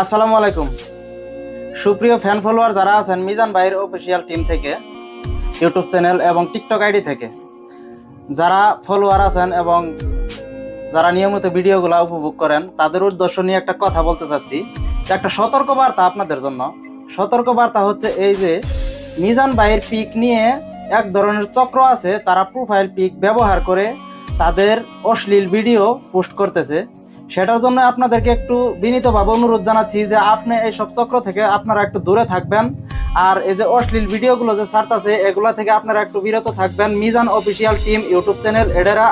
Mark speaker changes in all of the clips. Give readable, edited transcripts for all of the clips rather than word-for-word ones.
Speaker 1: আসসালামু আলাইকুম। সুপ্রিয় ফ্যান ফলোয়ার যারা আছেন মিজান ভাইয়ের অফিসিয়াল টিম থেকে, ইউটিউব চ্যানেল এবং টিকটক আইডি থেকে যারা ফলোয়ার আছেন এবং যারা নিয়মিত ভিডিওগুলো উপভোগ করেন, তাদের উদ্দেশ্য নিয়ে একটা কথা বলতে চাচ্ছি। একটা সতর্ক বার্তা আপনাদের জন্য। সতর্ক বার্তা হচ্ছে এই যে, মিজান ভাইয়ের পিক নিয়ে এক ধরনের চক্র আছে, তারা প্রোফাইল পিক ব্যবহার করে তাদের অশ্লীল ভিডিও পোস্ট করতেছে। সেটার জন্য আপনাদেরকে একটু বিনীতভাবে অনুরোধ জানাচ্ছি যে আপনি এই সব চক্র থেকে আপনারা একটু দূরে থাকবেন। আর এই যে অশ্লীল ভিডিওগুলো যে ছাড়তেছে, এগুলো থেকে আপনারা একটু বিরত থাকবেন। Mizan official team YouTube channel এডেরা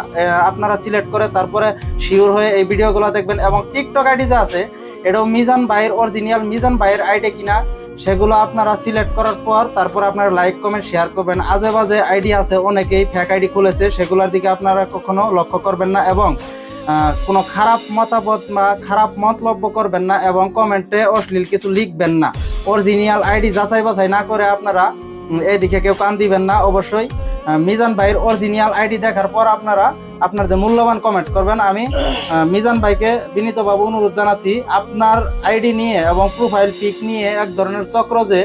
Speaker 1: আপনারা সিলেক্ট করে তারপরে শিওর হয়ে এই ভিডিওগুলো দেখবেন। এবং টিকটক আইডি যে আছে, এটাও মিজান ভাইয়ের অরিজিনাল মিজান ভাইয়ের আইডি কিনা সেগুলো আপনারা সিলেক্ট করার পর তারপর আপনারা লাইক কমেন্ট শেয়ার করবেন। আজে বাজে আইডি আছে, অনেকেই ফেক আইডি খুলেছে, সেগুলোর দিকে আপনারা কখনো লক্ষ্য করবেন না এবং কোনো খারাপ মতামত বা খারাপ মন্তব্য করবেন না এবং কমেন্টে অশ্লীল কিছু লিখবেন না। অরিজিনাল আইডি যাচাই বাছাই না করে আপনারা এইদিকে কেউ কান দিবেন না। অবশ্যই মিজান ভাইয়ের অরিজিনাল আইডি দেখার পর আপনারা আপনাদের মূল্যবান কমেন্ট করবেন। আমি মিজান ভাইকে বিনীতভাবে অনুরোধ জানাচ্ছি, আপনার আইডি নিয়ে এবং প্রোফাইল পিক নিয়ে এক ধরনের চক্র যে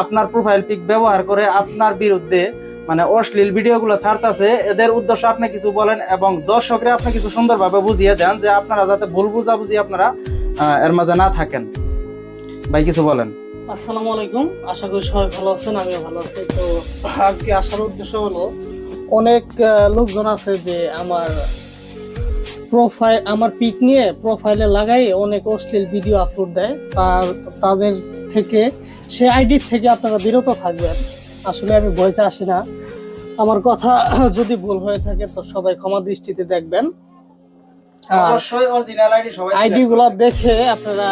Speaker 1: আপনার প্রোফাইল পিক ব্যবহার করে আপনার বিরুদ্ধে মানে অশ্লীল ভিডিওগুলো ছাড়তেছে, এদের উদ্দেশ্য আপনি কিছু বলেন এবং দর্শকরা আপনি কিছু সুন্দরভাবে বুঝিয়ে দেন যে আপনারা যাতে ভুল বুঝাবুঝি আপনারা এর মাঝে না থাকেন। ভাই কিছু বলেন।
Speaker 2: আসসালামু আলাইকুম, আশা করি সবাই ভালো আছেন, আমিও ভালো আছি। তো আজকে আসার উদ্দেশ্য হলো, অনেক লোকজন আছে যে আমার পিক নিয়ে প্রোফাইলে লাগাই অনেক অশ্লীল ভিডিও আপলোড দেয়। তাদের থেকে সে আইডি থেকে আপনারা বিরত থাকবেন। আসলে আমি ভয়েসে আসি না, আমার কথা যদি ভুল হয়ে থাকে তো সবাই ক্ষমা দৃষ্টিতে দেখবেন।
Speaker 1: অবশ্যই অরিজিনাল আইডি সবাই
Speaker 2: আইডি গুলা দেখে আপনারা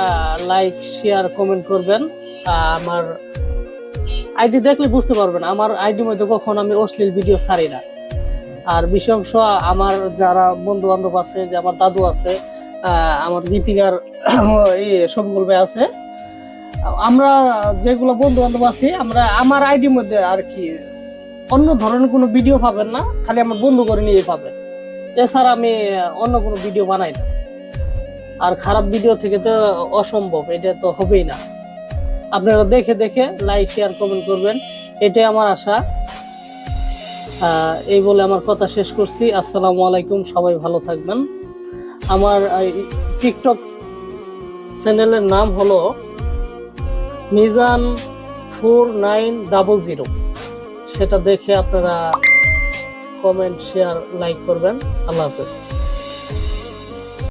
Speaker 2: লাইক শেয়ার কমেন্ট করবেন। আমার আইডি দেখলে বুঝতে পারবেন আমার আইডির মধ্যে কখন আমি অশ্লীল ভিডিও ছাড়ি না। আর বিশেষ আমার যারা বন্ধু বান্ধব আছে, যে আমার দাদু আছে, আমার গীতিকার সবগুলো ভাই আছে, আমরা যেগুলো বন্ধু বান্ধব আছি, আমরা আমার আইডির মধ্যে আর কি অন্য ধরনের কোনো ভিডিও পাবেন না, খালি আমার বন্ধু করে নিয়ে পাবেন। এছাড়া আমি অন্য কোনো ভিডিও বানাই না। আর খারাপ ভিডিও থেকে তো অসম্ভব, এটা তো হবেই না। আপনারা দেখে দেখে লাইক শেয়ার কমেন্ট করবেন, এটাই আমার আশা। এই বলে আমার কথা শেষ করছি। আসসালামু আলাইকুম, সবাই ভালো থাকবেন। আমার টিকটক চ্যানেলের নাম হলো মিজান4900। সেটা দেখে আপনারা কমেন্ট শেয়ার লাইক করবেন। আল্লাহ হাফেজ।